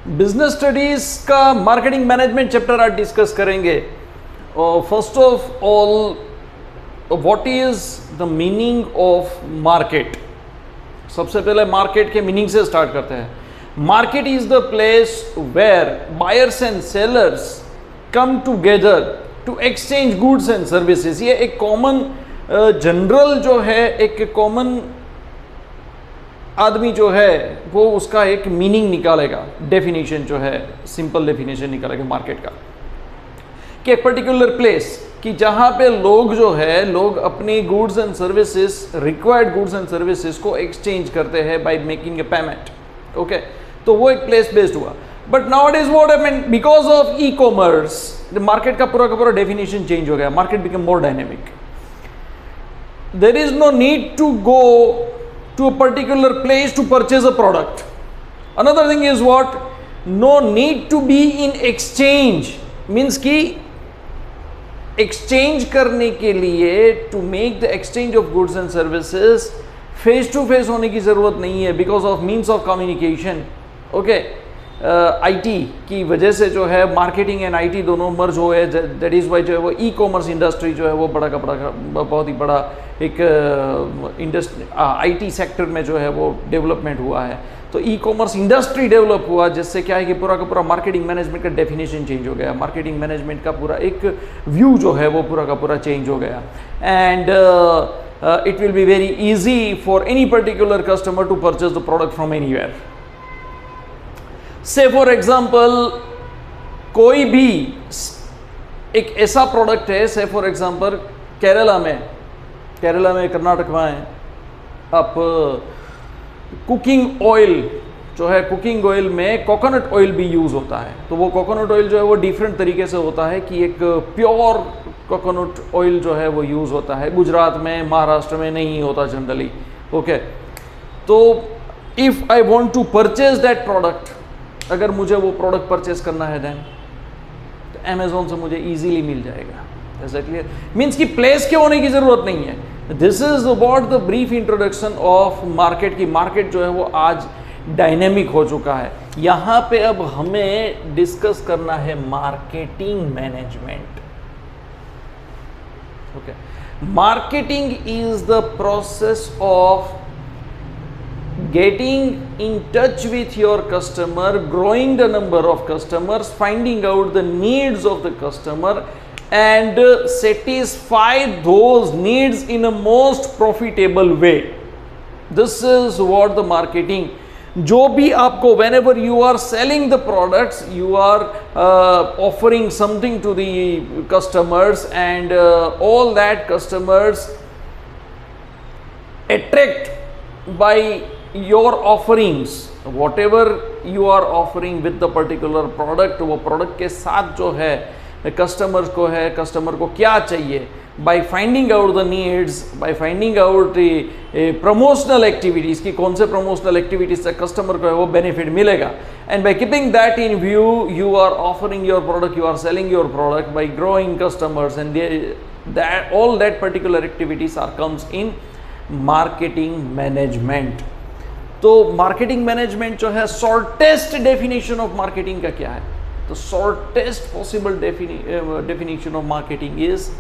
Business studies का marketing management chapter आज discuss करेंगे। First of all, what is the meaning of market. सबसे पहले मार्केट के मीनिंग से स्टार्ट करते हैं। Market is the place where buyers and sellers come together to exchange goods and services. ये एक कॉमन जनरल जो है, एक कॉमन आदमी जो है वो उसका एक मीनिंग निकालेगा, डेफिनेशन जो है, सिंपल डेफिनेशन निकालेगा मार्केट का, कि एक पर्टिकुलर प्लेस कि जहां पे लोग जो है, लोग अपनी goods and services, required goods and services को एक्सचेंज करते हैं by making a payment. Okay, तो वो एक प्लेस बेस्ड हुआ। But now it is what happened because of e commerce, market का पूरा डेफिनेशन चेंज हो गया। Market become more dynamic. There is no need to go to a particular place to purchase a product. Another thing is what? No need to be in exchange. Means कि exchange करने के लिए, to make the exchange of goods and services, face to face होने की ज़रूरत नहीं है because of means of communication. Okay, IT की वजह से जो है मार्केटिंग एंड IT दोनों मर्ज हो है। दैट इज़ वाई जो है वो ई कॉमर्स इंडस्ट्री जो है वो बहुत ही बड़ा एक इंडस्ट्री IT सेक्टर में जो है वो डेवलपमेंट हुआ है। तो ई कॉमर्स इंडस्ट्री डेवलप हुआ, जिससे क्या है कि पूरा का पूरा मार्केटिंग मैनेजमेंट का डेफिनेशन चेंज हो गया। मार्केटिंग मैनेजमेंट का पूरा एक व्यू जो है वो पूरा का पूरा चेंज हो गया। And it will be very easy for any particular customer to purchase the product from anywhere. Say for example कोई भी एक ऐसा प्रोडक्ट है, से फॉर एग्जाम्पल केरला में कर्नाटक में है, आप कुकिंग ऑयल जो है, कुकिंग ऑयल में कोकोनट ऑयल भी यूज़ होता है। तो वो कोकोनट ऑयल जो है वो डिफरेंट तरीके से होता है कि एक प्योर कोकोनट ऑयल जो है वो यूज़ होता है। गुजरात में, महाराष्ट्र में नहीं होता जनरली। ओके, तो if I want to purchase that product, अगर मुझे वो प्रोडक्ट परचेज करना है देन तो अमेजोन से मुझे इजीली मिल जाएगा। ऐसा क्लियर? मीन्स कि प्लेस के होने की ज़रूरत नहीं है। This is about the brief introduction of market की। मार्केट जो है वो आज डायनेमिक हो चुका है। यहाँ पे अब हमें डिस्कस करना है marketing management. Okay, marketing is the process of getting in touch with your customer, growing the number of customers, finding out the needs of the customer and satisfy those needs in a most profitable way. This is what the marketing, जो भी आपको, whenever you are selling the products, you are offering something to the customers and all that customers attract by your offerings, whatever you are offering with the particular product, वो product के साथ जो है customer को है, customer को क्या चाहिए, by finding out the needs, by finding out promotional activities की कौन से प्रमोशनल एक्टिविटीज से कस्टमर को है वो बेनिफिट मिलेगा, and by keeping that in view you are offering your product, you are selling your product by growing customers and that all that particular activities are comes in marketing management. तो marketing management जो है, shortest definition of marketing का क्या है? तो shortest possible definition of marketing is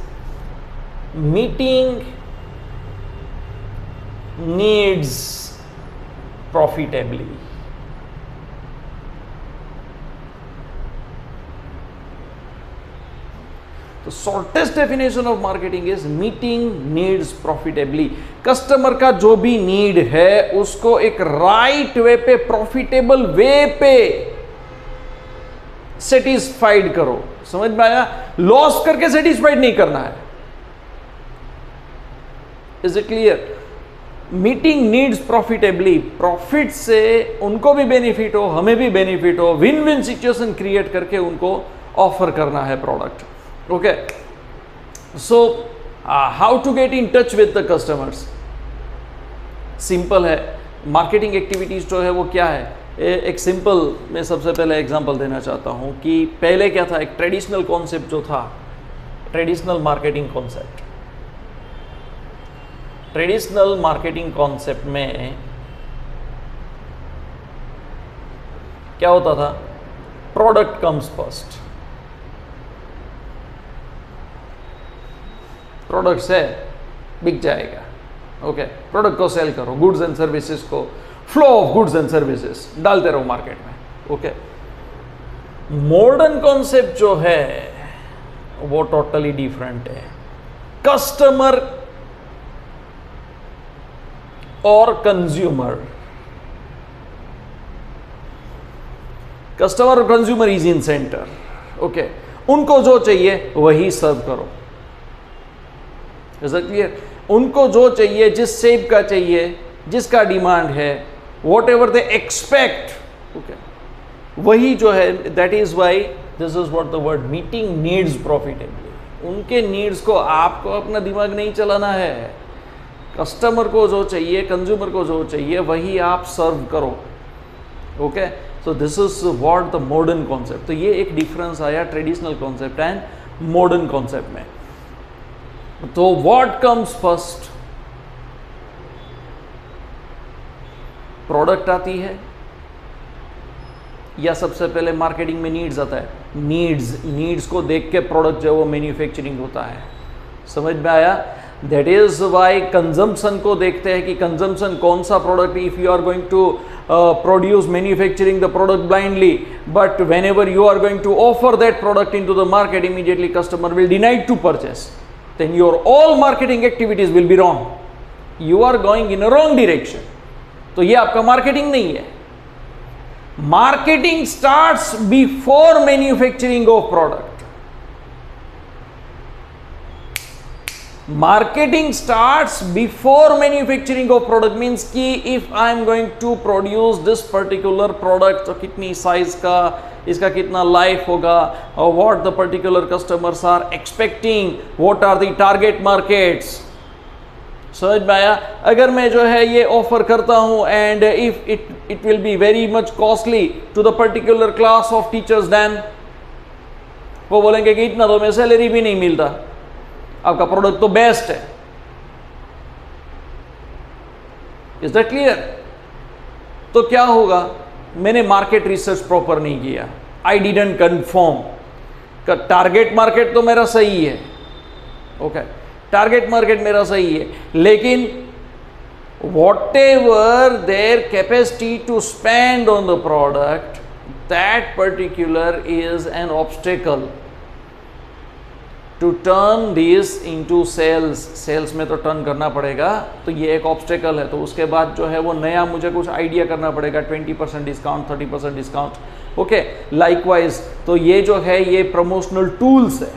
meeting needs profitably. तो shortest definition of marketing is meeting needs profitably. Customer का जो भी नीड है उसको एक राइट वे पे, प्रॉफिटेबल वे पे सेटिस्फाइड करो। समझ में आया? लॉस करके सेटिस्फाइड नहीं करना है। Is it clear? Meeting needs profitably, profit से उनको भी बेनिफिट हो, हमें भी बेनिफिट हो, विन विन सिचुएशन क्रिएट करके उनको ऑफर करना है product. Okay, so how to get in touch with the customers? Simple है। मार्केटिंग एक्टिविटीज जो है वो क्या है? एक सिंपल, मैं सबसे पहले एग्जांपल देना चाहता हूँ कि पहले क्या था, एक ट्रेडिशनल कॉन्सेप्ट जो था, traditional marketing concept. Traditional marketing concept में क्या होता था प्रोडक्ट कम्स फर्स्ट। प्रोडक्ट्स है, बिक जाएगा, ओके, प्रोडक्ट को सेल करो, गुड्स एंड सर्विसेज को, flow of goods and services डालते रहो मार्केट में, ओके। मॉडर्न कॉन्सेप्ट जो है वो टोटली डिफरेंट है। कस्टमर और कंज्यूमर, कस्टमर और consumer is in centre, okay. उनको जो चाहिए वही सर्व करो, इज इट क्लियर? उनको जो चाहिए, जिस शेप का चाहिए, जिसका डिमांड है, what ever they expect, okay, वही जो है, that is why this is what the word meeting needs profitably. उनके नीड्स को आपको अपना दिमाग नहीं चलाना है, कस्टमर को जो चाहिए, कंज्यूमर को जो चाहिए वही आप सर्व करो, okay. So this is what the modern concept. तो ये एक डिफरेंस आया traditional concept and modern concept में। तो व्हाट कम्स फर्स्ट? प्रोडक्ट आती है या सबसे पहले मार्केटिंग में नीड्स आता है? नीड्स को देख के प्रोडक्ट जो है वो मैन्युफैक्चरिंग होता है। समझ में आया? दैट इज वाई कंजम्पशन को देखते हैं कि कंजम्पशन कौन सा product, if you are going to produce manufacturing the product blindly, but whenever you are going to offer that product into the market, immediately customer will deny to purchase, then your all marketing activities will be wrong, you are going in a wrong direction। तो ये आपका marketing नहीं है। Marketing starts before manufacturing of product। Marketing starts before manufacturing of product, means कि if I am going to produce this particular product, तो कितनी size का, इसका कितना life होगा, or what the particular customers are expecting, what are the target markets। समझ में आया? अगर मैं जो है ये ऑफर करता हूँ and if it will be very much costly to the particular class of teachers, then वो बोलेंगे कि इतना तो मैं सैलरी भी नहीं मिलता, आपका प्रोडक्ट तो बेस्ट है। Is that clear? तो क्या होगा? मैंने मार्केट रिसर्च प्रॉपर नहीं किया, I didn't confirm. Target market तो मेरा सही है, ओके, टारगेट मार्केट मेरा सही है, लेकिन whatever their capacity to spend on the product, that particular is an obstacle to turn this into sales. Sales में तो टर्न करना पड़ेगा, तो ये एक ऑब्स्टेकल है। तो उसके बाद जो है वो नया मुझे कुछ आइडिया करना पड़ेगा, 20% डिस्काउंट, 30% डिस्काउंट, ओके। लाइकवाइज तो ये जो है ये प्रमोशनल टूल्स है,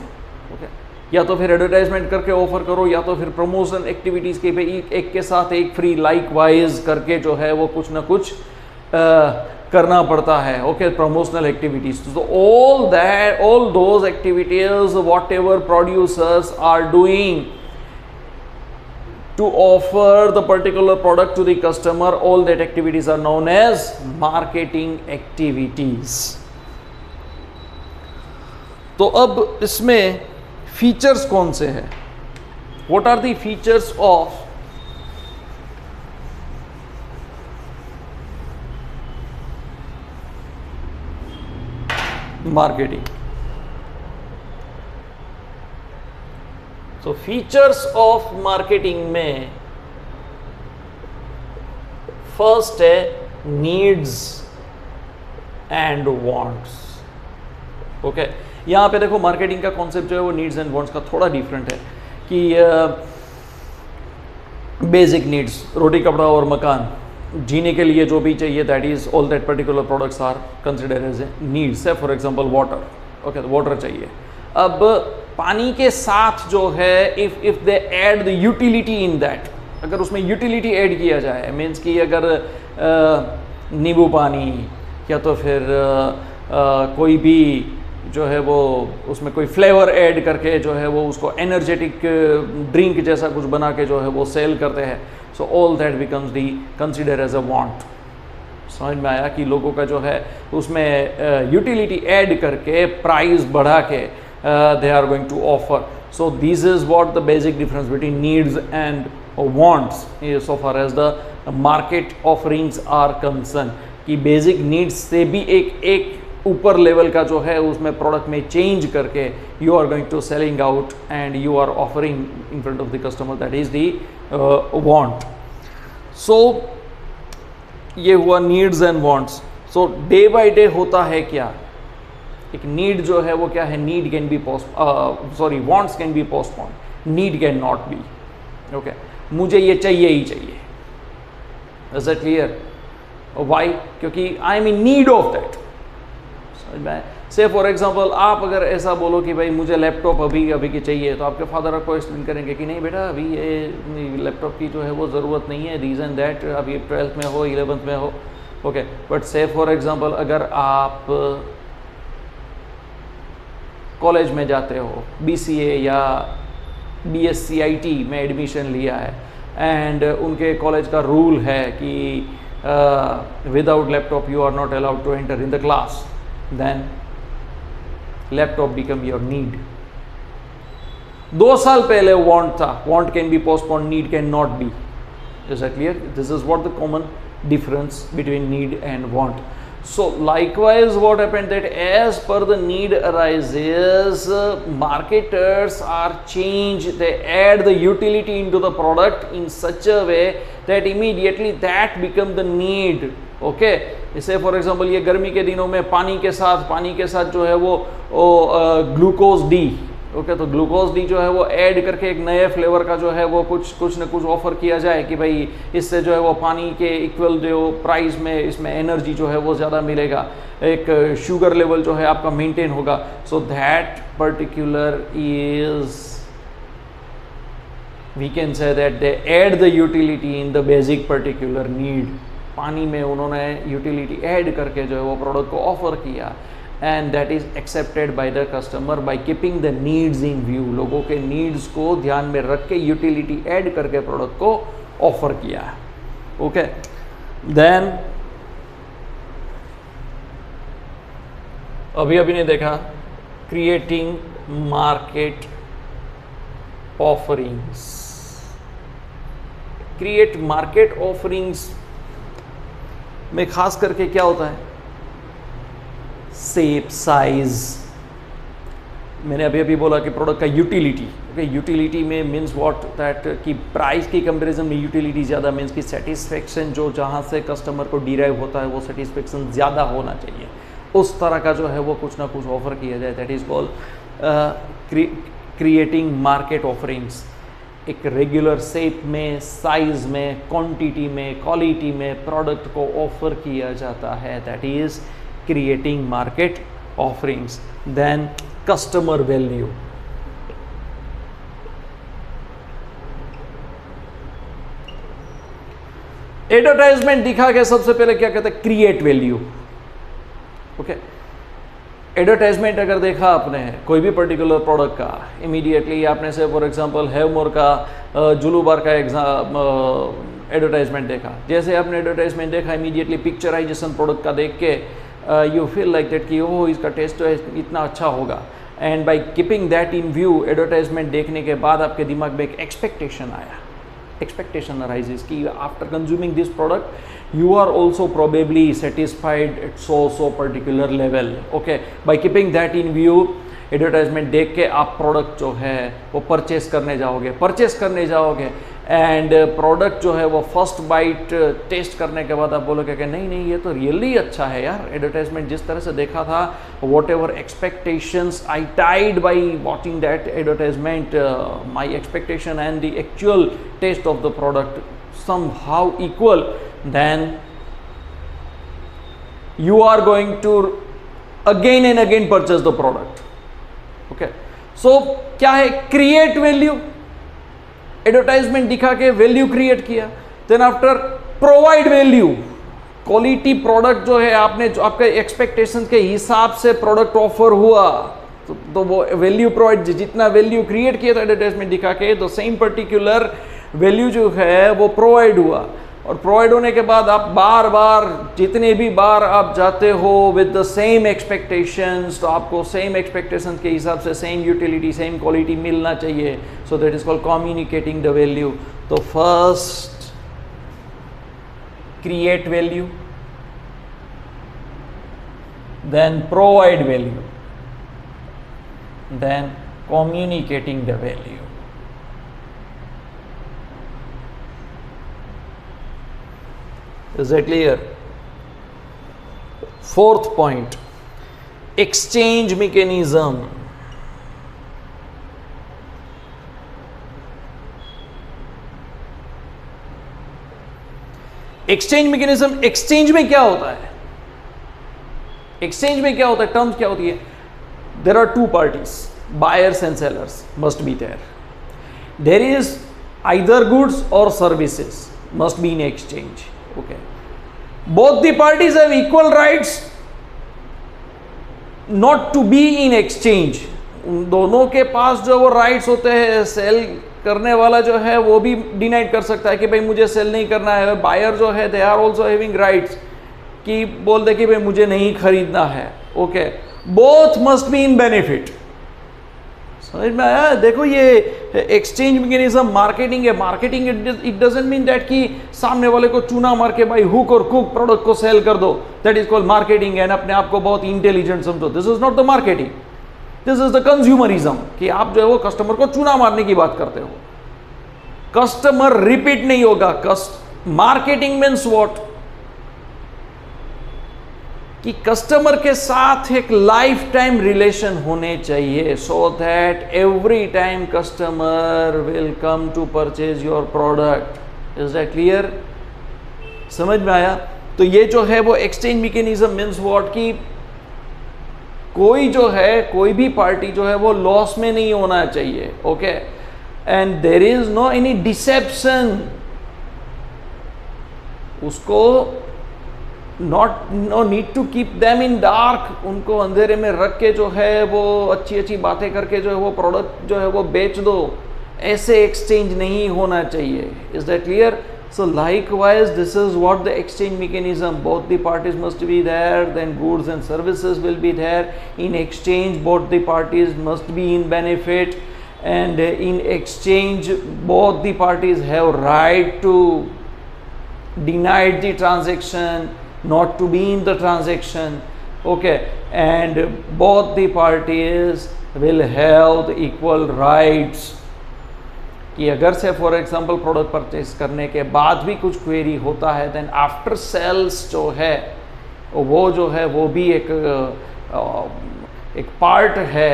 ओके। या तो फिर एडवर्टाइजमेंट करके ऑफर करो, या तो फिर प्रमोशन एक्टिविटीज़ के पे एक के साथ एक फ्री, लाइकवाइज करके जो है वो कुछ ना कुछ करना पड़ता है, ओके, प्रमोशनल एक्टिविटीज। तो all those activities whatever producers are doing to offer the particular product to the customer, all that activities are known as marketing activities. तो अब इसमें फीचर्स कौन से हैं? What are the features of marketing? तो features of marketing में first है needs and wants, okay. यहां पे देखो मार्केटिंग का कॉन्सेप्ट जो है वो नीड्स एंड वांट्स का थोड़ा डिफरेंट है कि बेसिक नीड्स, रोटी कपड़ा और मकान, जीने के लिए जो भी चाहिए, that is all that particular products are consider as a needs है। फॉर एग्जांपल वाटर, ओके, तो वाटर चाहिए। अब पानी के साथ जो है if they add the utility in that, अगर उसमें यूटिलिटी ऐड किया जाए, मीन्स कि अगर नींबू पानी या तो फिर कोई भी जो है वो उसमें कोई फ्लेवर ऐड करके जो है वो उसको एनर्जेटिक ड्रिंक जैसा कुछ बना के जो है वो सेल करते हैं, so all that becomes the consider as a want. समझ में आया कि लोगों का जो है उसमें यूटिलिटी ऐड करके प्राइस बढ़ा के they are going to offer. So this is what the basic difference between needs and wants so far as the market offerings are concern, कि बेसिक नीड्स से भी एक ऊपर लेवल का जो है उसमें प्रोडक्ट में चेंज करके you are going to selling out and you are offering in front of the customer, that is the want. So ये हुआ needs and wants. So day by day होता है क्या, एक नीड जो है वो क्या है, need can be wants can be postpone, need can not B. Okay, मुझे ये चाहिए ही चाहिए। Is it clear? वाई? क्योंकि I am in need of that. समझ में? से फॉर एग्जाम्पल आप अगर ऐसा बोलो कि भाई मुझे लैपटॉप अभी अभी की चाहिए, तो आपके फादर आपको एक्सप्लेन करेंगे कि नहीं बेटा अभी ये लैपटॉप की जो है वो ज़रूरत नहीं है, रीज़न दैट अभी 12th में हो 11th में हो। ओके, बट से फॉर एग्जाम्पल अगर आप कॉलेज में जाते हो, BCA या BSc IT में एडमिशन लिया है एंड उनके कॉलेज का रूल है कि without laptop you are not allowed to enter in the class, then laptop become your need. 2 साल पहले वांट था, want can be postpone, need can not be. Is that clear? This is what the common difference between need and want. So likewise what happened that as per the need arises, marketers are changed, they add the utility into the product in such a way that immediately that become the need. Okay, जैसे for example ये गर्मी के दिनों में पानी के साथ जो है वो ग्लूकोज डी, ओके, तो ग्लूकोज डी जो है वो ऐड करके एक नए फ्लेवर का जो है वो कुछ न कुछ ऑफर किया जाए कि भाई इससे जो है वो पानी के इक्वल जो प्राइस में इसमें एनर्जी जो है वो ज़्यादा मिलेगा, एक शुगर लेवल जो है आपका मेंटेन होगा। So that particular is, we can say that they add the utility in the basic particular need. पानी में उन्होंने यूटिलिटी ऐड करके जो है वो प्रोडक्ट को ऑफर किया, and that is accepted by the customer by keeping the needs in view। लोगों के नीड्स को ध्यान में रख के यूटिलिटी ऐड करके प्रोडक्ट को ऑफर किया। ओके, देन अभी ने देखा creating market offerings. Create market offerings में खास करके क्या होता है, शेप, साइज। मैंने अभी बोला कि प्रोडक्ट का यूटिलिटी, ओके, यूटिलिटी में मीन्स व्हाट दैट कि प्राइस की कंपैरिजन में यूटिलिटी ज़्यादा मीन्स कि सेटिस्फेक्शन जो जहाँ से कस्टमर को डिराइव होता है वो सेटिस्फेक्शन ज़्यादा होना चाहिए, उस तरह का जो है वो कुछ ना कुछ ऑफर किया जाए। That is called creating market offerings. एक रेगुलर शेप में, साइज में, क्वांटिटी में, क्वालिटी में प्रोडक्ट को ऑफर किया जाता है, that is creating market offerings। then customer value। Advertisement दिखा के सबसे पहले क्या कहते हैं, क्रिएट वैल्यू। ओके, एडवर्टाइजमेंट अगर देखा आपने कोई भी पर्टिकुलर प्रोडक्ट का, इमीडिएटली आपने से फॉर एग्जांपल हैवमोर का जुलू बार का एडवर्टाइजमेंट देखा, जैसे आपने एडवर्टाइजमेंट देखा इमीडिएटली पिक्चराइजेशन प्रोडक्ट का देख के यू फील लाइक दैट कि ओह इसका टेस्ट इतना अच्छा होगा, and by keeping that in view, advertisement देखने के बाद आपके दिमाग में एक एक्सपेक्टेशन आया, एक्सपेक्टेशन अराइजेस कि after consuming this product you are also probably satisfied at so particular level. Okay, by keeping that in view, advertisement देख के आप प्रोडक्ट जो है वो परचेस करने जाओगे एंड प्रोडक्ट जो है वो फर्स्ट बाइट टेस्ट करने के बाद आप बोलोगे कि नहीं ये तो रियली अच्छा है यार, एडवर्टाइजमेंट जिस तरह से देखा था, whatever expectations I tied by watching that advertisement, my expectation and the actual taste of the product somehow equal, then you are going to again and again purchase the product। okay, so क्या है, create value. Advertisement दिखा के value create किया, then after provide value, quality product जो है आपने जो आपके एक्सपेक्टेशन के हिसाब से प्रोडक्ट ऑफर हुआ तो वो वैल्यू प्रोवाइड, जितना वैल्यू क्रिएट किया था एडवर्टाइजमेंट दिखा के, तो सेम पर्टिकुलर वैल्यू जो है वो प्रोवाइड हुआ, और प्रोवाइड होने के बाद आप बार बार जितने भी बार आप जाते हो विद द सेम एक्सपेक्टेशंस, तो आपको सेम एक्सपेक्टेशंस के हिसाब से सेम यूटिलिटी, सेम क्वालिटी मिलना चाहिए। So that is called communicating the value. तो first create value, then provide value, then communicating the value. Is that clear? Fourth point, exchange mechanism. Exchange mechanism, exchange में क्या होता है? Exchange में क्या होता है? टर्म्स क्या होती है? There are two parties, buyers and sellers must be there. There is either goods or services must be in exchange. Okay, both the parties have equal rights not to be in exchange. दोनों के पास जो वो rights होते हैं, cell करने वाला जो है वो भी डिनाइड कर सकता है कि भाई मुझे सेल नहीं करना है. बायर जो है they are also having rights कि बोल दे कि भाई मुझे नहीं खरीदना है. Okay, both must be in benefit. समझ में आया? देखो ये एक्सचेंज मैकेनिज्म मार्केटिंग है. Marketing it doesn't mean that कि सामने वाले को चूना मार के भाई हुक और कुक प्रोडक्ट को सेल कर दो. That is called marketing and अपने आप को बहुत इंटेलिजेंट समझो. This is not the marketing, this is the consumerism कि आप जो है वो कस्टमर को चूना मारने की बात करते हो. कस्टमर रिपीट नहीं होगा. Marketing means what? कि कस्टमर के साथ एक लाइफ टाइम रिलेशन होने चाहिए, so that every time customer will come to purchase your product. Is that clear? समझ में आया? तो ये जो है वो एक्सचेंज मैकेनिज्म मीन्स व्हाट कि कोई जो है, कोई भी पार्टी जो है वो लॉस में नहीं होना चाहिए. Okay, and there is no any deception. उसको no need to keep them in dark. उनको अंधेरे में रख के जो है वो अच्छी अच्छी बातें करके जो है वो प्रोडक्ट जो है वो बेच दो. ऐसे एक्सचेंज नहीं होना चाहिए. Is that clear? So likewise, this is what the exchange mechanism. Both the parties must be there. Then goods and services will be there. In exchange, both the parties must be in benefit. And in exchange, both the parties have right to deny the transaction, not to be in the transaction. Okay, and both the parties will have the equal rights. कि अगर से for example product purchase करने के बाद भी कुछ query होता है, देन आफ्टर सेल्स जो है वो जो है वो भी एक पार्ट है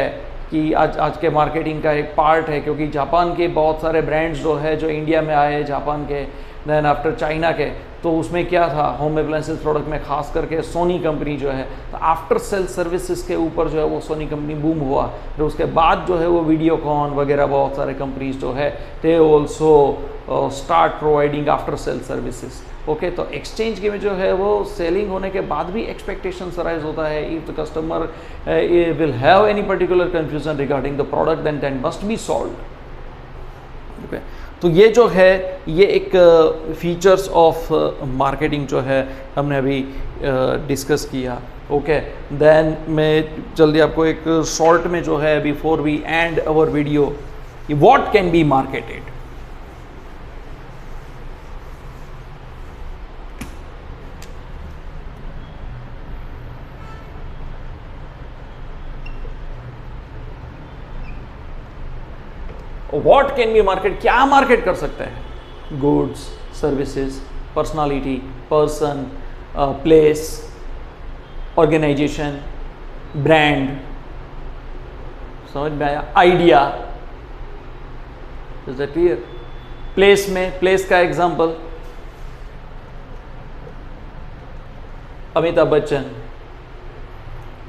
कि आज के मार्केटिंग का एक पार्ट है. क्योंकि जापान के बहुत सारे ब्रांड्स जो है जो इंडिया में आए जापान के, देन आफ्टर चाइना के, तो उसमें क्या था, होम अप्लायंसेस प्रोडक्ट में खास करके सोनी कंपनी जो है, तो आफ्टर सेल सर्विसेज के ऊपर जो है वो सोनी कंपनी बूम हुआ. फिर उसके बाद जो है वो वीडियोकॉन वगैरह बहुत सारे कंपनीज जो है they also start providing after sale services. Okay, तो एक्सचेंज के में जो है वो सेलिंग होने के बाद भी एक्सपेक्टेशंस राइज होता है. If the customer will have any particular confusion regarding the product, then that must be solved. Okay, तो ये जो है ये एक फीचर्स ऑफ मार्केटिंग जो है हमने अभी डिस्कस किया. ओके, देन मैं जल्दी आपको एक शॉर्ट में जो है before we end our video, what can be marketed. What can be market, क्या मार्केट कर सकते हैं? Goods, services, personality, person, place, organization, brand. समझ में आया? Idea. Is that clear? Place में, प्लेस का एग्जांपल अमिताभ बच्चन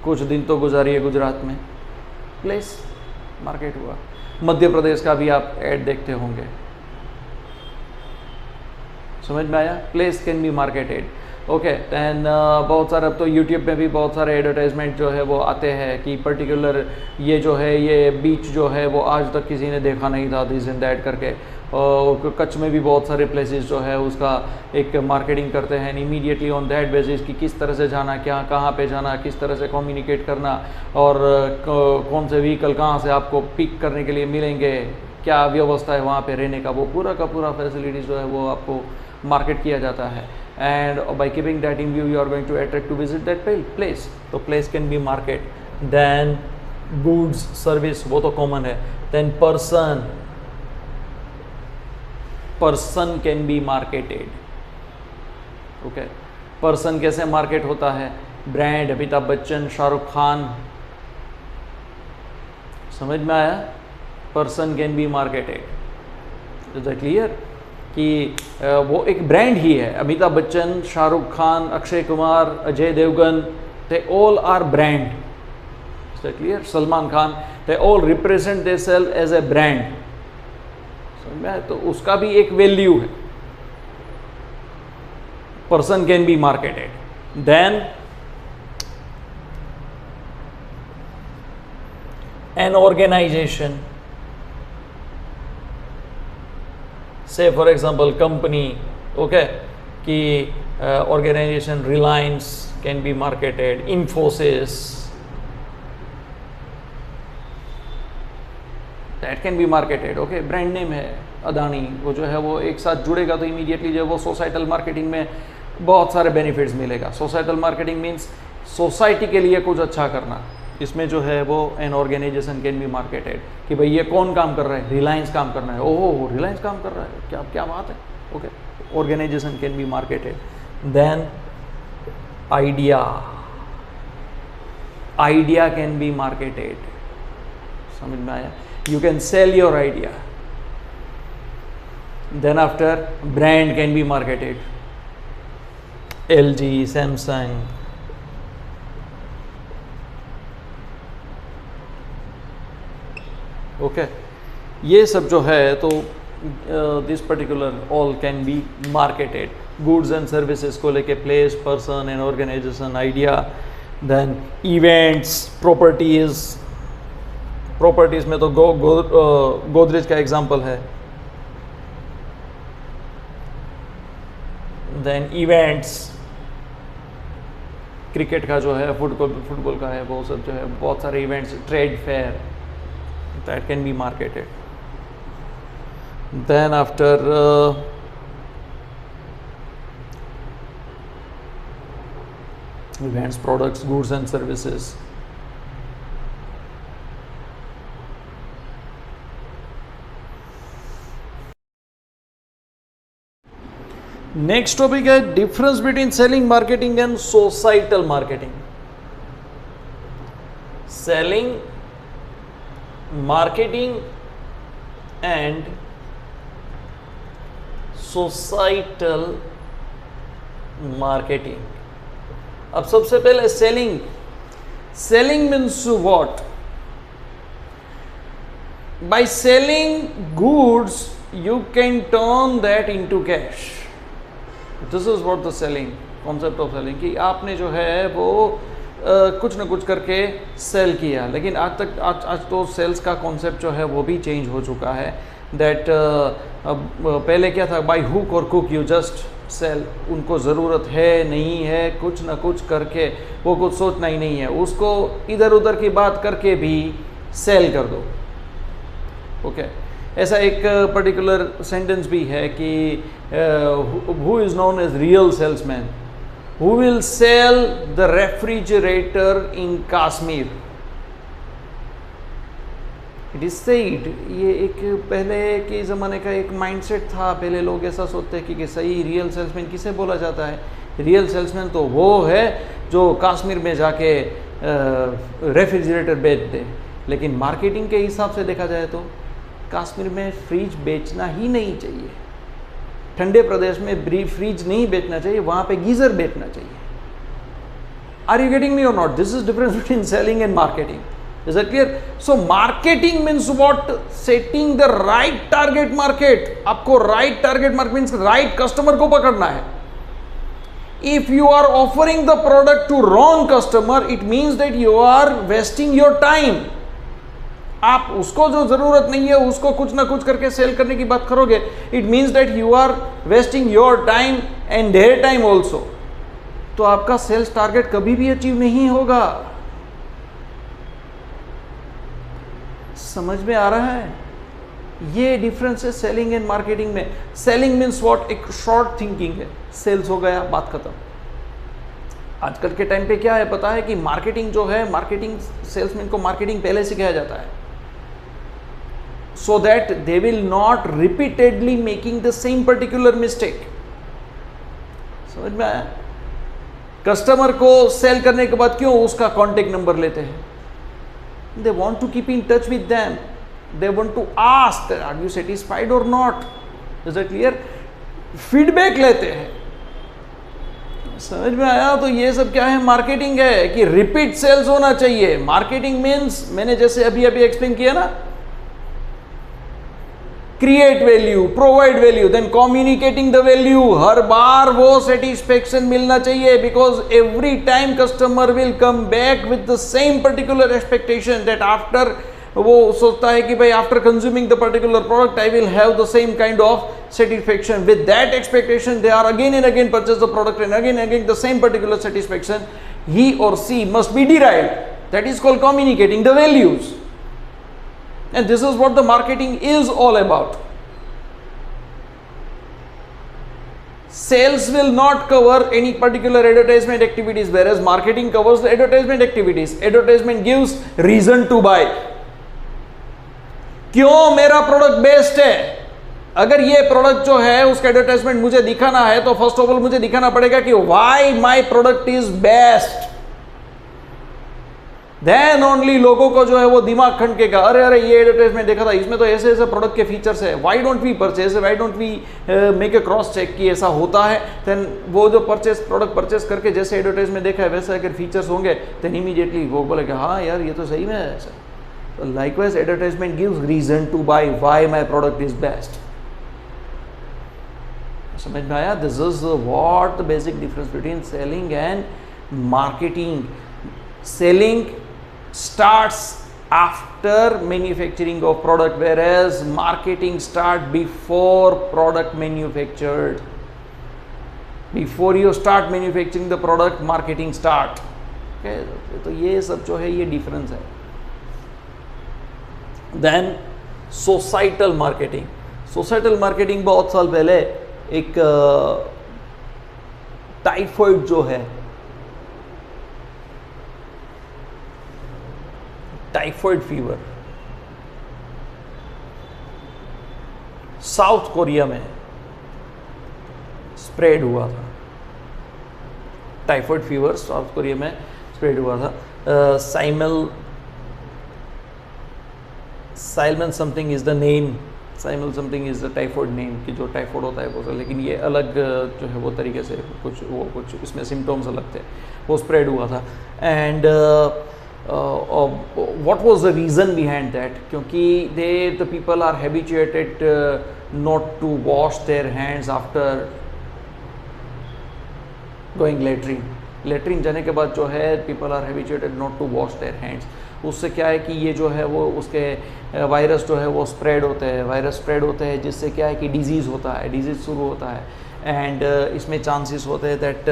कुछ दिन तो गुजारिए गुजरात में, प्लेस मार्केट हुआ. मध्य प्रदेश का भी आप ऐड देखते होंगे. समझ में आया? Place can be marketed. Okay, then बहुत सारे अब तो यूट्यूब में भी बहुत सारे एडवर्टाइजमेंट जो है वो आते हैं कि पर्टिकुलर ये जो है ये बीच जो है वो आज तक किसी ने देखा नहीं था, दिस एंड दैट करके. और कच्छ में भी बहुत सारे प्लेसेस जो है उसका एक मार्केटिंग करते हैं इमीडिएटली ऑन दैट बेसिस कि किस तरह से जाना, क्या कहाँ पे जाना, किस तरह से कम्युनिकेट करना, और कौन से व्हीकल कहाँ से आपको पिक करने के लिए मिलेंगे, क्या व्यवस्था है वहाँ पे रहने का, वो पूरा का पूरा फैसिलिटीज़ जो है वो आपको मार्केट किया जाता है. and by keeping that in view you are going to attract to visit that place. तो place can be market. Then goods service वो तो common है. Then person can be marketed. Okay, person कैसे market होता है? Brand Amitabh Bachchan, Shahrukh Khan, समझ में आया? Person can be marketed. Is that clear कि वो एक ब्रांड ही है. Amitabh Bachchan, Shahrukh Khan, Akshay Kumar, Ajay Devgan, they all are brand. Is that clear? Salman Khan, they all represent they self as a brand. समझ में आया? तो उसका भी एक वैल्यू है. Person can be marketed. Then an organization, say for example company, okay, कि organization Reliance can be marketed, Infosys, that can be marketed. okay, brand name है अदानी, वो जो है वो एक साथ जुड़ेगा तो immediately जो है वो सोसाइटल मार्केटिंग में बहुत सारे बेनिफिट्स मिलेगा. सोसाइटल मार्केटिंग मीन्स सोसाइटी के लिए कुछ अच्छा करना. इसमें जो है वो an organization can be marketed कि भाई ये कौन काम कर रहा है? रिलायंस काम करना है. ओहो, रिलायंस काम कर रहा है, क्या क्या बात है. Okay, organization can be marketed. Then idea can be marketed. समझ में आया? You can sell your idea. Then after brand can be marketed. LG, Samsung, okay ये सब जो है तो this particular all can be marketed. Goods and services को लेके place, person and organization, idea. Then events, properties में तो गोदरेज का एग्जांपल है. देन इवेंट्स, क्रिकेट का जो है, फुटबॉल का है, वो सब जो है बहुत सारे events, trade fair, that can be marketed. Then after events, products, goods and services. Next topic है difference between selling, marketing and societal marketing. Selling, marketing and societal marketing. अब सबसे पहले selling means what? By selling goods you can turn that into cash. This is what the selling, concept of selling, कि आपने जो है वो कुछ ना कुछ करके सेल किया. लेकिन आज तो सेल्स का कॉन्सेप्ट जो है वो भी चेंज हो चुका है. दैट पहले क्या था? बाय हुक और कुक यू जस्ट सेल. उनको ज़रूरत है नहीं है, कुछ ना कुछ करके, वो कुछ सोचना ही नहीं है, उसको इधर उधर की बात करके भी सेल कर दो. ओके ऐसा एक पर्टिकुलर सेंटेंस भी है कि who is known as real salesman, who will sell the refrigerator in Kashmir. It is said, ये एक पहले के ज़माने का एक माइंडसेट था. पहले लोग ऐसा सोचते हैं कि सही रियल सेल्समैन किसे बोला जाता है? रियल सेल्समैन तो वो है जो कश्मीर में जाके रेफ्रिजरेटर बेच दे. लेकिन मार्केटिंग के हिसाब से देखा जाए तो कश्मीर में फ्रिज बेचना ही नहीं चाहिए. ठंडे प्रदेश में फ्रिज नहीं बेचना चाहिए, वहां पे गीजर बेचना चाहिए. Are you getting me or not? This is difference between selling and marketing. Is it clear? So marketing means what? Setting the right target market. आपको right target market means right customer को पकड़ना है. If you are offering the product to wrong customer, it means that you are wasting your time. आप उसको जो जरूरत नहीं है उसको कुछ ना कुछ करके सेल करने की बात करोगे, it means that you are wasting your time and their time also. तो आपका सेल्स टारगेट कभी भी अचीव नहीं होगा. समझ में आ रहा है? ये डिफरेंस है सेलिंग एंड मार्केटिंग में. सेलिंग मीन्स व्हाट, एक शॉर्ट थिंकिंग है, सेल्स हो गया, बात खत्म. आजकल के टाइम पे क्या है पता है कि मार्केटिंग जो है, मार्केटिंग सेल्समैन को मार्केटिंग पहले सिखाया जाता है, so that they will not repeatedly making the same particular mistake. समझ में आया? कस्टमर को सेल करने के बाद क्यों उसका कॉन्टेक्ट नंबर लेते हैं? They want to keep in touch with them. They want to ask, are you satisfied or not? Is that clear? Feedback लेते हैं. समझ में आया? तो ये सब क्या है? मार्केटिंग है कि रिपीट सेल्स होना चाहिए. मार्केटिंग मीन्स मैंने जैसे अभी एक्सप्लेन किया ना, create value, provide value, then communicating the value. हर बार वो सेटिस्फेक्शन मिलना चाहिए, because every time customer will come back with the same particular expectation that after, वो सोचता है कि भाई after consuming the particular product I will have the same kind of satisfaction. With that expectation they are again and again purchase the product, and again the same particular satisfaction he or she must be derived. That is called communicating the values, and this is what the marketing is all about. Sales will not cover any particular advertisement activities, whereas marketing covers the advertisement activities. Advertisement gives reason to buy. क्यों मेरा product best है? अगर ये product जो है उसका advertisement मुझे दिखाना है तो फर्स्ट ऑफ ऑल मुझे दिखाना पड़ेगा कि why my product is best. Then only लोगों को जो है वो दिमाग खटकेगा, अरे अरे ये एडवर्टाइजमेंट देखा था, इसमें तो ऐसे ऐसे प्रोडक्ट के फीचर्स है, why don't we purchase, why don't we make a cross check कि ऐसा होता है. देन वो जो प्रोडक्ट परचेज करके जैसे एडवर्टाइजमेंट देखा है वैसे अगर फीचर्स होंगे देन इमीडिएटली वो बोलेगा हाँ यार ये तो सही में है ऐसा. Likewise advertisement gives reason to buy, why my product is best. समझ में आया? This is what the basic difference between selling and marketing. Selling starts after manufacturing of product, whereas marketing start before product manufactured. Before you start manufacturing the product, marketing start. Okay, तो ये सब जो है ये difference है. Then societal marketing. Societal marketing बहुत साल पहले एक टाइफॉइड जो है, टाइफॉइड फीवर साउथ कोरिया में स्प्रेड हुआ था. टाइफॉइड फीवर साउथ कोरिया में स्प्रेड हुआ था. Simon something is the name, Simon something is the typhoid name, कि जो टाइफॉइड होता है वो, लेकिन ये अलग जो है वो तरीके से कुछ इसमें सिम्टम्स अलग थे, वो स्प्रेड हुआ था. And what was the reason behind that? क्योंकि the people are habituated not to wash their hands after going latrine जाने के बाद जो है people are habituated not to wash their hands. उससे क्या है कि ये जो है वो उसके वायरस जो है वो स्प्रेड होते हैं, वायरस स्प्रेड होते हैं, जिससे क्या है कि डिजीज़ होता है, डिजीज़ शुरू होता है. एंड इसमें चांसेस होते हैं that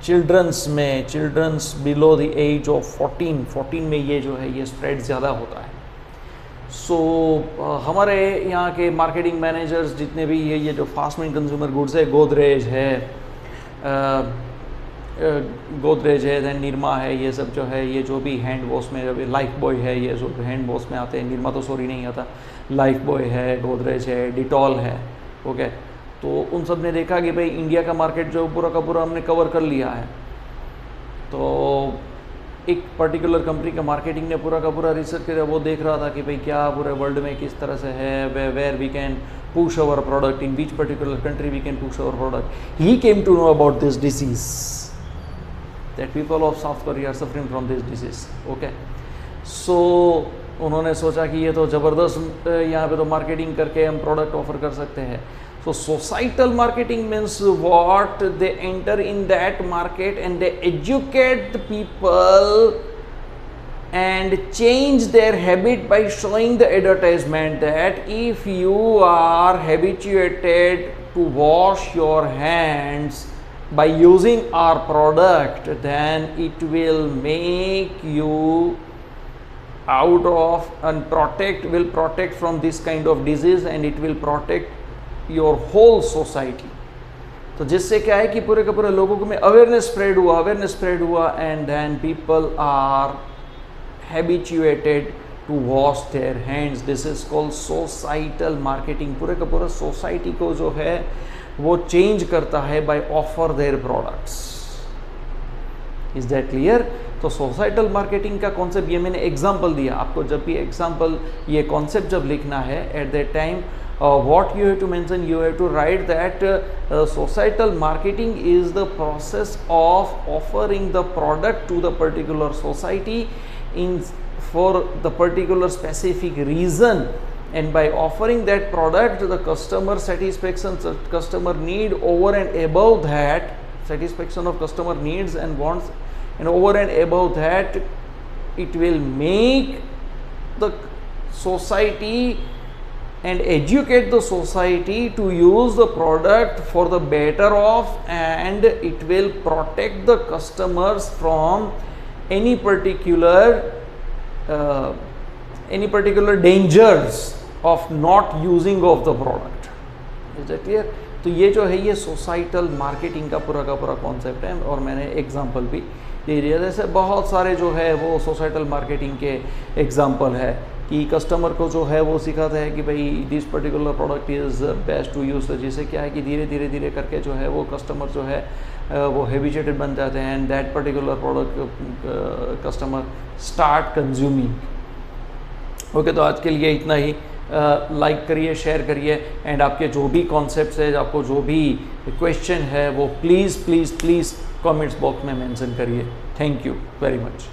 childrens below the age of 14 में ये जो है ये स्प्रेड ज़्यादा होता है. सो हमारे यहाँ के मार्केटिंग मैनेजर्स जितने भी ये जो फास्ट मूविंग कंज्यूमर गुड्स है, गोदरेज है, देन निरमा है, ये सब जो है ये जो भी हैंड वॉश में, अभी लाइफ बॉय है, ये जो हैंड वॉश में आते हैं, निरमा तो सॉरी नहीं आता, लाइफ बॉय है, गोदरेज है, डिटॉल है. ओके, तो उन सब ने देखा कि भाई इंडिया का मार्केट जो पूरा का पूरा हमने कवर कर लिया है. तो एक पर्टिकुलर कंपनी का मार्केटिंग ने पूरा का पूरा रिसर्च किया, वो देख रहा था कि भाई क्या पूरे वर्ल्ड में किस तरह से है, where we can push our product, in which particular country we can push our product. He came to know about this disease, that people of South Korea are suffering from this disease. Okay, so उन्होंने सोचा कि ये तो ज़बरदस्त यहाँ पे तो marketing करके हम प्रोडक्ट ऑफर कर सकते हैं. So societal marketing means what? They enter in that market and they educate the people and change their habit by showing the advertisement that if you are habituated to wash your hands by using our product, then it will make you out of and will protect from this kind of disease, and it will protect your whole society. तो जिससे क्या है कि पूरे के पूरे लोगों को में अवेयरनेस स्प्रेड हुआ and then people are habituated to wash their hands. This is called societal marketing. पूरे का पूरा सोसाइटी को जो है वो चेंज करता है by offer their products. Is that clear? तो सोसाइटल मार्केटिंग का कॉन्सेप्ट, ये मैंने एग्जांपल दिया आपको. जब भी एग्जांपल ये कॉन्सेप्ट जब लिखना है at that time what you have to mention, you have to write that societal marketing is the process of offering the product to the particular society for the particular specific reason, and by offering that product the customer satisfaction, customer need over and above that, satisfaction of customer needs and wants, and over and above that it will make the society and educate the society to use the product for the better of, and it will protect the customers from any particular dangers of not using of the product. Is that clear? तो ये जो है ये societal marketing का पूरा concept है, और मैंने एग्जांपल भी दे दिया. जैसे बहुत सारे जो है वो सोसाइटल मार्केटिंग के एग्जांपल है कि कस्टमर को जो है वो सिखाता है कि भाई this particular product is best to use. तो जिससे क्या है कि धीरे धीरे करके जो है वो कस्टमर जो है वो हैबिचुएटेड बन जाते हैं, and that particular product customer start consuming. Okay, तो आज के लिए इतना ही. लाइक करिए, शेयर करिए, एंड आपके जो भी कॉन्सेप्ट्स है, आपको जो भी क्वेश्चन है वो प्लीज़ कमेंट्स बॉक्स में मेंशन करिए. Thank you very much.